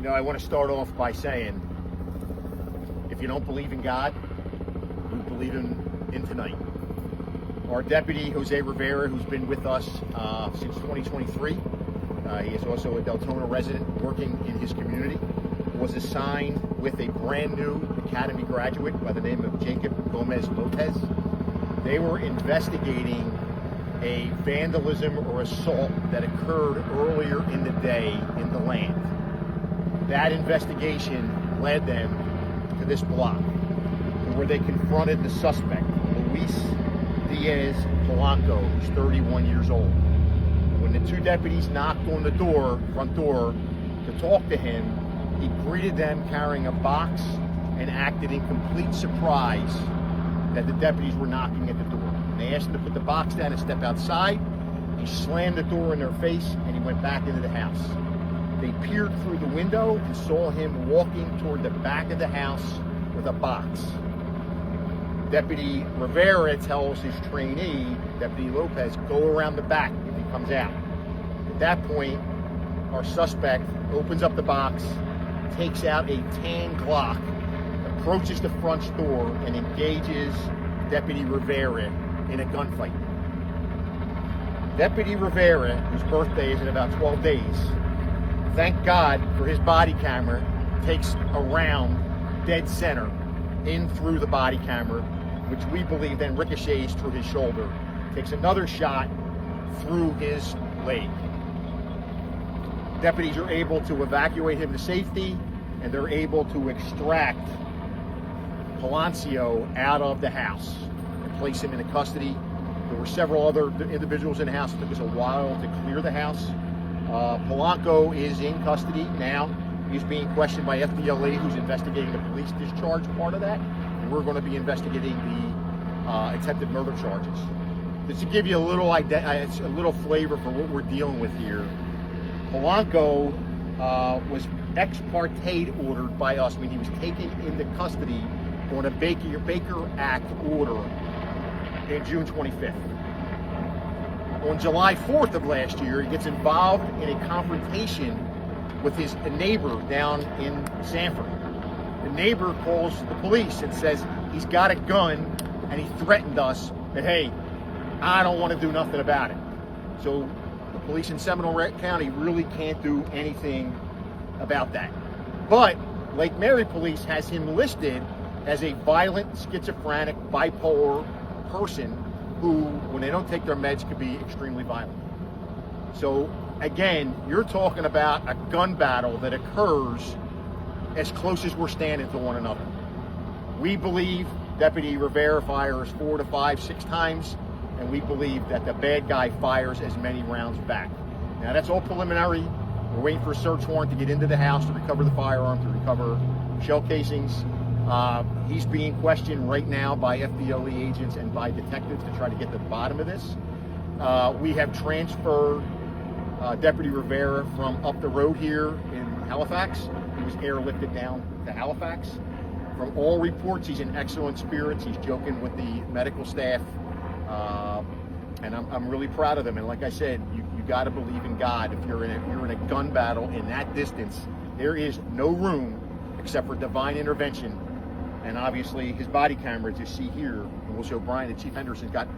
You know, I want to start off by saying, if you don't believe in God, we believe in tonight. Our deputy, José Rivera, who's been with us since 2023, he is also a Deltona resident working in his community, was assigned with a brand new academy graduate by the name of Jacob Gomez Lopez. They were investigating a vandalism or assault that occurred earlier in the day in the land. That investigation led them to this block, where they confronted the suspect, Luis Diaz Polanco, who's 31 years old. When the two deputies knocked on the front door, to talk to him, he greeted them carrying a box and acted in complete surprise that the deputies were knocking at the door. And they asked him to put the box down and step outside. He slammed the door in their face and he went back into the house. They peered through the window and saw him walking toward the back of the house with a box. Deputy Rivera tells his trainee, Deputy Lopez, go around the back if he comes out. At that point, our suspect opens up the box, takes out a tan Glock, approaches the front door, and engages Deputy Rivera in a gunfight. Deputy Rivera, whose birthday is in about 12 days, thank God for his body camera, takes a round dead center in through the body camera, which we believe then ricochets through his shoulder, takes another shot through his leg. Deputies are able to evacuate him to safety, and they're able to extract Polanco out of the house and place him into custody. There were several other individuals in the house. It took us a while to clear the house. Polanco is in custody now. He's being questioned by FBLA, who's investigating the police discharge part of that. And we're going to be investigating the attempted murder charges. Just to give you a little flavor for what we're dealing with here, Polanco was ex parte ordered by us when he was taken into custody on a Baker Act order in June 25th. On July 4th of last year, he gets involved in a confrontation with his neighbor down in Sanford. The neighbor calls the police and says he's got a gun and he threatened us that, hey, I don't want to do nothing about it. So the police in Seminole County really can't do anything about that. But Lake Mary Police has him listed as a violent, schizophrenic, bipolar person who, when they don't take their meds, could be extremely violent. So again, you're talking about a gun battle that occurs as close as we're standing to one another. We believe Deputy Rivera fires 4 to 5, 6 times, and we believe that the bad guy fires as many rounds back. Now that's all preliminary. We're waiting for a search warrant to get into the house to recover the firearm, to recover shell casings. He's being questioned right now by FBLE agents and by detectives to try to get to the bottom of this. We have transferred Deputy Rivera from up the road here in Halifax. He was airlifted down to Halifax. From all reports, he's in excellent spirits. He's joking with the medical staff, and I'm really proud of him. And like I said, you got to believe in God. If you're in a gun battle in that distance, there is no room except for divine intervention. And obviously, his body camera, as you see here, and we'll show Brian and Chief Henderson's got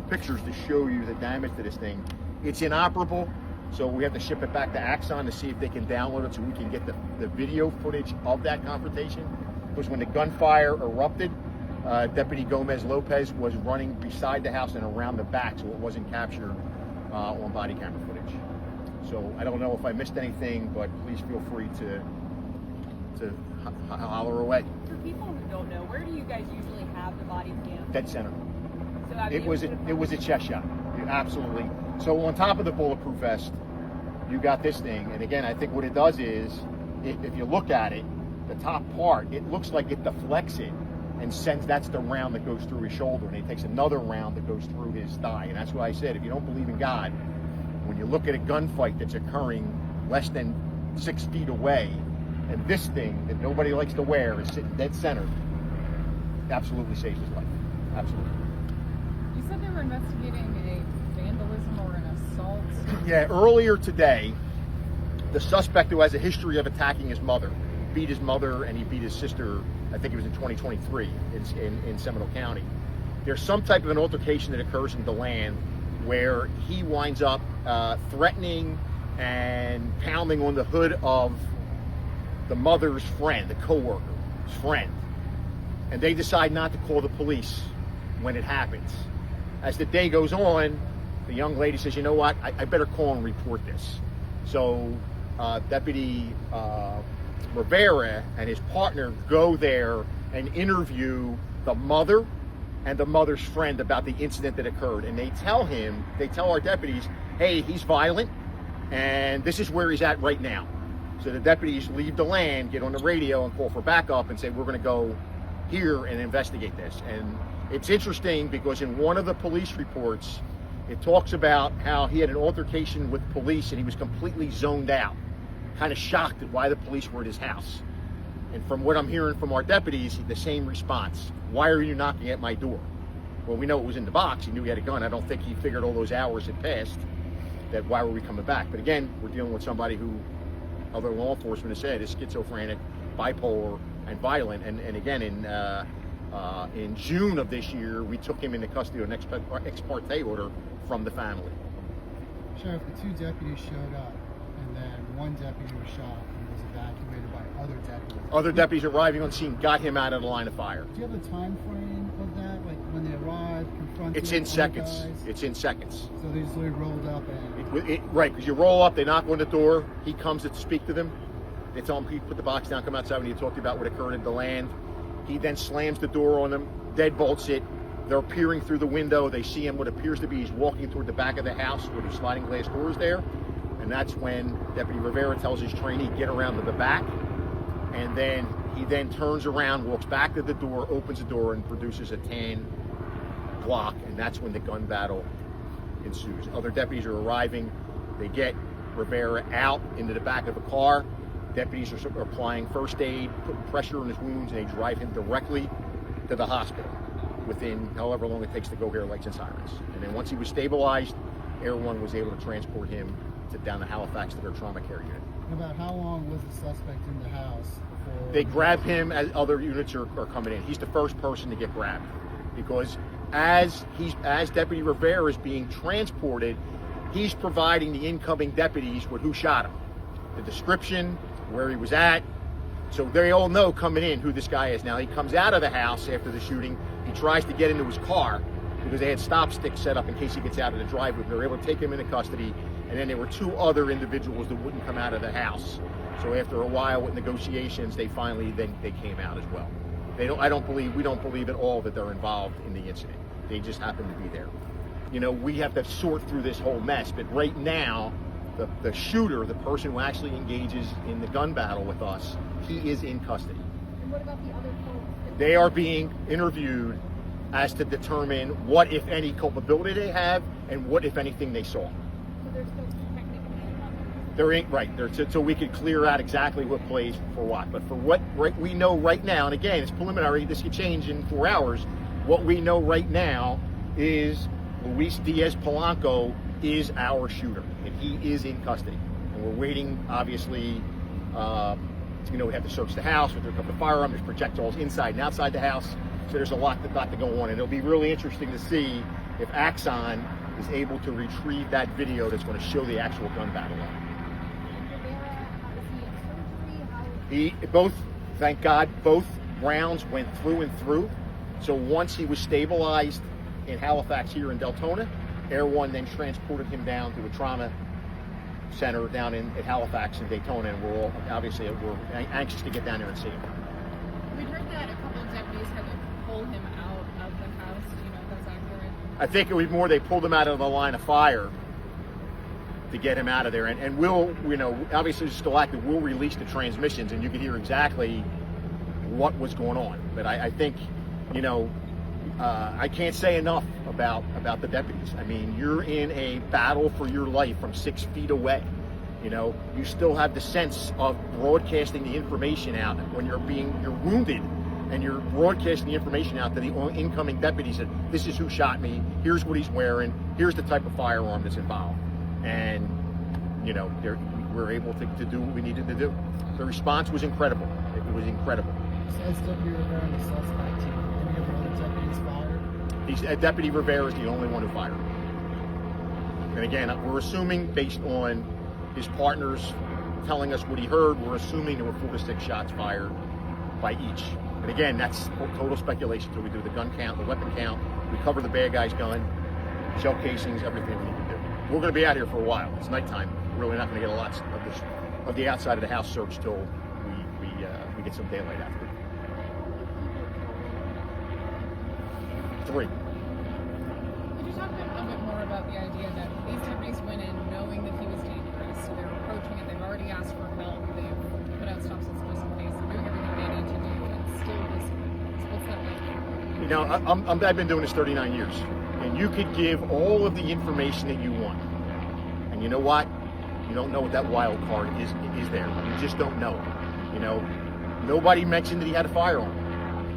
pictures to show you the damage to this thing. It's inoperable, so we have to ship it back to Axon to see if they can download it so we can get the video footage of that confrontation. Because when the gunfire erupted, Deputy Gomez Lopez was running beside the house and around the back, so it wasn't captured on body camera footage. So I don't know if I missed anything, but please feel free to holler away. For people who don't know, where do you guys usually have the body cam? Dead center. So It was a chest shot. Absolutely. So on top of the bulletproof vest, you got this thing, and again, I think what it does is, if you look at it, the top part, it looks like it deflects it and sends, that's the round that goes through his shoulder, and he takes another round that goes through his thigh. And that's why I said, if you don't believe in God, when you look at a gunfight that's occurring less than 6 feet away, and this thing that nobody likes to wear is sitting dead center, absolutely saves his life. Absolutely. You said they were investigating a vandalism or an assault. Yeah, earlier today, the suspect, who has a history of attacking his mother, beat his mother and he beat his sister, I think it was in 2023 in Seminole County. There's some type of an altercation that occurs in DeLand where he winds up threatening and pounding on the hood of the mother's friend, the co-worker's friend. And they decide not to call the police when it happens. As the day goes on, the young lady says, you know what, I better call and report this. So Deputy Rivera and his partner go there and interview the mother and the mother's friend about the incident that occurred. And they tell our deputies, hey, he's violent and this is where he's at right now. So the deputies leave DeLand, get on the radio and call for backup and say, we're gonna go here and investigate this. And it's interesting because in one of the police reports, it talks about how he had an altercation with police and he was completely zoned out, kind of shocked at why the police were at his house. And from what I'm hearing from our deputies, the same response. Why are you knocking at my door? Well, we know it was in the box. He knew he had a gun. I don't think he figured all those hours had passed, that why were we coming back? But again, we're dealing with somebody who other law enforcement has said is schizophrenic, bipolar, and violent. And again, in June of this year, we took him into custody on an ex parte order from the family. Sheriff, the two deputies showed up, and then one deputy was shot and was evacuated by other deputies. Other deputies arriving on scene got him out of the line of fire. Do you have a time frame of that? Like when they arrived, confronted? It's in seconds. Guys? It's in seconds. So they just literally rolled up and... Right, because you roll up, they knock on the door, he comes to speak to them. They tell him, he put the box down, come outside, when he talked about what occurred in DeLand. He then slams the door on them, deadbolts it. They're peering through the window. They see him, what appears to be, he's walking toward the back of the house where the sliding glass door is there. And that's when Deputy Rivera tells his trainee, get around to the back. And then he then turns around, walks back to the door, opens the door, and produces a tan Glock. And that's when the gun battle ensues. Other deputies are arriving. They get Rivera out into the back of a car. Deputies are applying first aid, putting pressure on his wounds, and they drive him directly to the hospital within however long it takes to go hear lights and sirens. And then once he was stabilized, Air One was able to transport him down to Halifax to their trauma care unit. About how long was the suspect in the house before... They grab him as other units are coming in. He's the first person to get grabbed because as Deputy Rivera is being transported, he's providing the incoming deputies with who shot him, the description, where he was at. So they all know coming in who this guy is. Now he comes out of the house after the shooting. He tries to get into his car because they had stop sticks set up in case he gets out of the driveway. They were able to take him into custody. And then there were two other individuals that wouldn't come out of the house. So after a while with negotiations, they finally they came out as well. We don't believe at all that they're involved in the incident. They just happen to be there. You know, we have to sort through this whole mess. But right now, the shooter, the person who actually engages in the gun battle with us, he is in custody. And what about the other folks? They are being interviewed as to determine what, if any, culpability they have and what, if anything, they saw. So they're still technically in They're in, right, so we could clear out exactly what plays for what. But for what we know right now, and again, it's preliminary, this could change in 4 hours, what we know right now is Luis Diaz Polanco is our shooter, and he is in custody. And we're waiting, obviously, we have to search the house, we have to pick up the firearm, there's projectiles inside and outside the house, so there's a lot to go on. And it'll be really interesting to see if Axon is able to retrieve that video that's going to show the actual gun battle. Thank God, both rounds went through and through. So once he was stabilized in Halifax here in Deltona, Air One then transported him down to a trauma center down at Halifax and Daytona, and we're anxious to get down there and see him. We heard that a couple of deputies had to pull him out of the house. Do you know if that's accurate? I think it was more they pulled him out of the line of fire to get him out of there, and we'll, obviously it's still active, we'll release the transmissions and you can hear exactly what was going on. But I think, I can't say enough about the deputies. I mean, you're in a battle for your life from 6 feet away. You still have the sense of broadcasting the information out when you're wounded, and you're broadcasting the information out to the incoming deputies that this is who shot me, here's what he's wearing, here's the type of firearm that's involved. And, we're were able to do what we needed to do. The response was incredible. It was incredible. Besides Deputy Rivera and the suspect team, any of the other deputies fired? Deputy Rivera is the only one who fired. And again, we're assuming, based on his partners telling us what he heard, we're assuming there were 4 to 6 shots fired by each. And again, that's total speculation until we do the gun count, the weapon count, we cover the bad guy's gun, shell casings, everything we need to do. We're going to be out here for a while. It's nighttime. We're really not going to get a lot of the outside of the house searched till we get some daylight after. 3. Could you talk a bit more about the idea that these deputies went in knowing that he was dangerous, so they're approaching it, they've already asked for help, they've put out stop signs just in case, they're doing everything they need to do, and still this, what's that like? You know, I've been doing this 39 years, and you could give all of the information that you want, and you know what? You don't know what that wild card is there. You just don't know. You know, nobody mentioned that he had a firearm.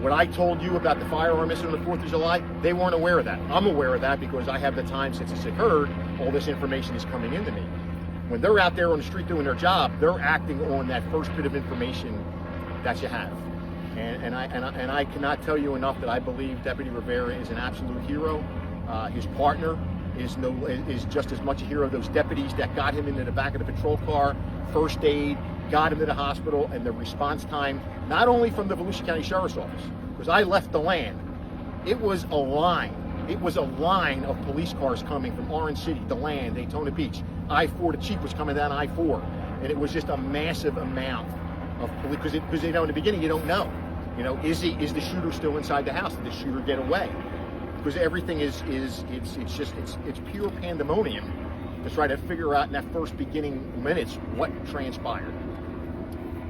What I told you about the firearm incident on the 4th of July, they weren't aware of that. I'm aware of that because I have the time since this occurred, all this information is coming into me. When they're out there on the street doing their job, they're acting on that first bit of information that you have. And I cannot tell you enough that I believe Deputy Rivera is an absolute hero. His partner is just as much a hero. Those deputies that got him into the back of the patrol car, first aid, got him to the hospital, and the response time, not only from the Volusia County Sheriff's Office, because I left the land, it was a line. It was a line of police cars coming from Orange City, DeLand, Daytona Beach, I-4, the chief was coming down I-4, and it was just a massive amount of police, because you know, in the beginning, you don't know. You know, is the shooter still inside the house? Did the shooter get away? Because everything it's pure pandemonium to try to figure out in that first beginning minutes what transpired.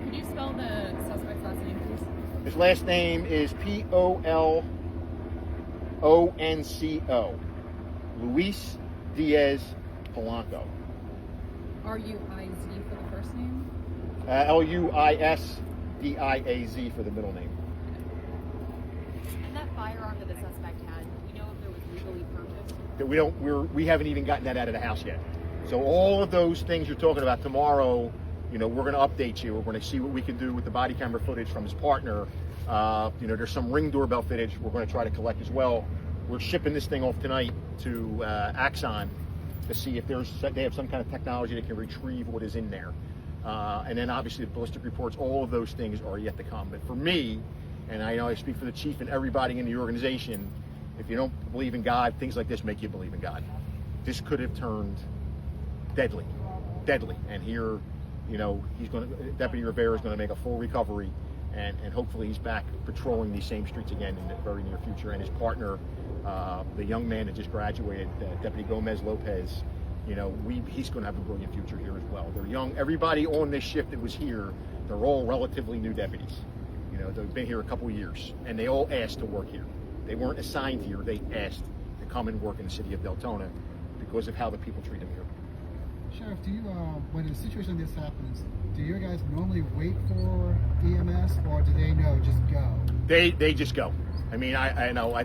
Could you spell the suspect's last name, please? His last name is Polonco. Luis Diaz Polanco. R-U-I-Z for the first name? Luisdiaz for the middle name. And that firearm that the suspect had, do you know if it was legally purchased? That we haven't even gotten that out of the house yet. So all of those things you're talking about tomorrow, you know, we're going to update you. We're going to see what we can do with the body camera footage from his partner. You know, there's some Ring doorbell footage we're going to try to collect as well. We're shipping this thing off tonight to Axon to see if they have some kind of technology that can retrieve what is in there. And then obviously the ballistic reports, all of those things are yet to come. But for me, and I know I speak for the chief and everybody in the organization, if you don't believe in God, things like this make you believe in God. This could have turned deadly. And here, you know, Deputy Rivera is going to make a full recovery, and hopefully he's back patrolling these same streets again in the very near future. And his partner, the young man that just graduated, Deputy Gomez Lopez, you know, he's going to have a brilliant future here as well. They're young. Everybody on this shift that was here, they're all relatively new deputies. You know, they've been here a couple of years, and they all asked to work here. They weren't assigned here. They asked to come and work in the city of Deltona because of how the people treat them here. Sheriff, do you, when a situation like this happens, do your guys normally wait for EMS, or do they know just go? They just go. I mean, I know.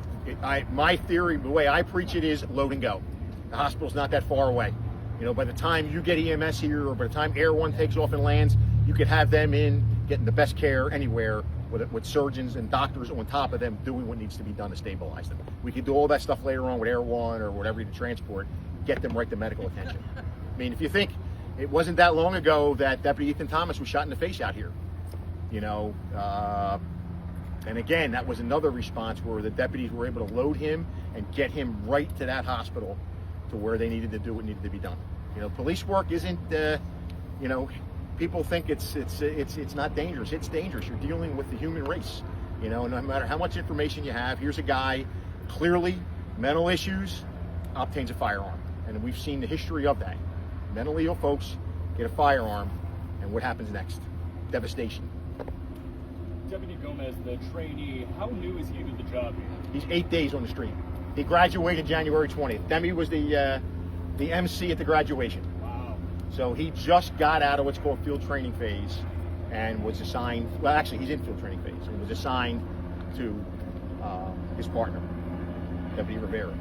My theory, the way I preach it, is load and go. The hospital's not that far away. You know, by the time you get EMS here, or by the time Air One takes off and lands, you could have them in getting the best care anywhere with surgeons and doctors on top of them doing what needs to be done to stabilize them. We could do all that stuff later on with Air One or whatever to transport, get them right to medical attention. I mean, if you think, it wasn't that long ago that Deputy Ethan Thomas was shot in the face out here. You know, and again, that was another response where the deputies were able to load him and get him right to that hospital to where they needed to do what needed to be done. You know, police work isn't, you know, people think it's not dangerous. It's dangerous. You're dealing with the human race. You know, no matter how much information you have, here's a guy, clearly mental issues, obtains a firearm. And we've seen the history of that. Mentally ill folks get a firearm, and what happens next? Devastation. Deputy Gomez, the trainee, how new is he to the job here? He's 8 days on the street. He graduated January 20th. Demi was the MC at the graduation. Wow. So he just got out of what's called field training phase and was assigned, well, actually he's in field training phase, and was assigned to his partner, Deputy Rivera.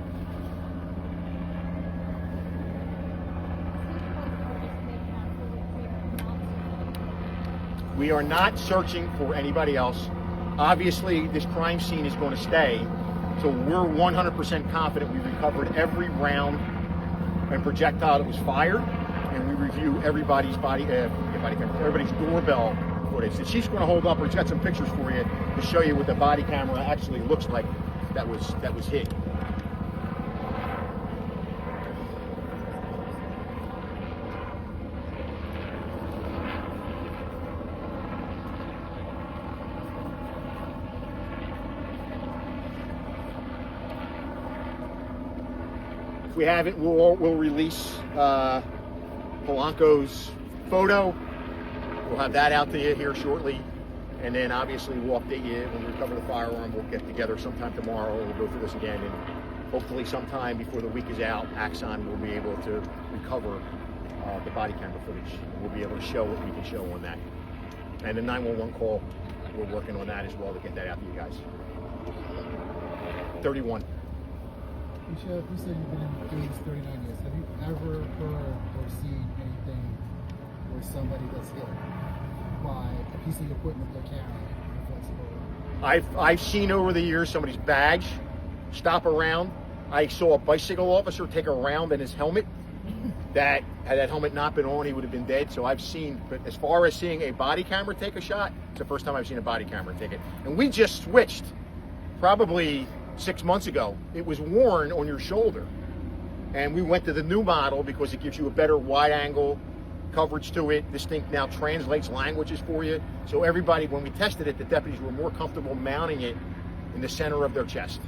We are not searching for anybody else. Obviously, this crime scene is going to stay, so we're 100% confident we recovered every round and projectile that was fired, and we review everybody's everybody's doorbell footage. The chief's going to hold up, or he's got some pictures for you to show you what the body camera actually looks like that was hit. If we haven't, we'll release Polanco's photo. We'll have that out to you here shortly. And then obviously we'll update you when we recover the firearm. We'll get together sometime tomorrow. We'll go through this again. And hopefully sometime before the week is out, Axon will be able to recover the body camera footage. We'll be able to show what we can show on that. And the 911 call, we're working on that as well to get that out to you guys. 31. Sheriff, you said you've been doing this 39 years. Have you ever heard or seen anything where somebody gets hit by a piece of equipment they're carrying? I've seen over the years somebody's badge stop around. I saw a bicycle officer take a round in his helmet. That had that helmet not been on, he would have been dead. So I've seen, but as far as seeing a body camera take a shot, it's the first time I've seen a body camera take it. And we just switched probably 6 months ago. It was worn on your shoulder, and we went to the new model because it gives you a better wide angle coverage to it. This thing now translates languages for you. So everybody, when we tested it, the deputies were more comfortable mounting it in the center of their chest.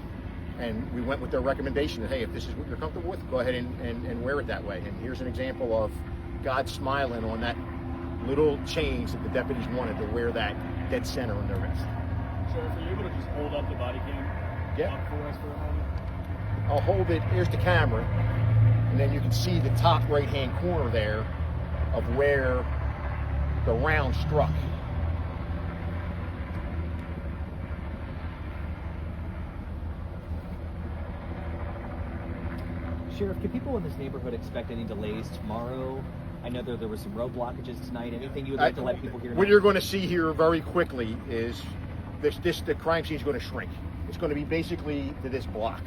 And we went with their recommendation that, hey, if this is what you're comfortable with, go ahead and wear it that way. And here's an example of God smiling on that little change that the deputies wanted to wear that dead center on their wrist. Sheriff, are you able to just hold up the body cam? Yeah. For us for a moment? I'll hold it, here's the camera, and then you can see the top right-hand corner there of where the round struck. Sheriff, can people in this neighborhood expect any delays tomorrow? I know there were some road blockages tonight. Anything you would like to let people hear? What you're going to see here very quickly is the crime scene is going to shrink. It's going to be basically to this block.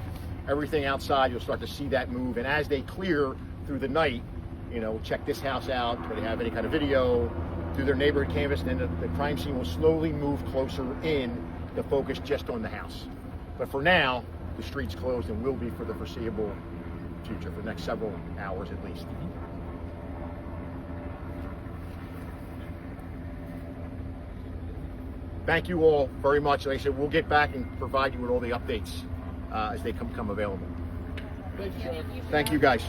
Everything outside, you'll start to see that move. And as they clear through the night, you know, check this house out. Do they have any kind of video? Do their neighborhood canvas? And then the crime scene will slowly move closer in to focus just on the house. But for now, the street's closed and will be for the foreseeable future, for the next several hours at least. Thank you all very much. Like I said, we'll get back and provide you with all the updates as they become available. Thank you, Sheriff. Thank you guys.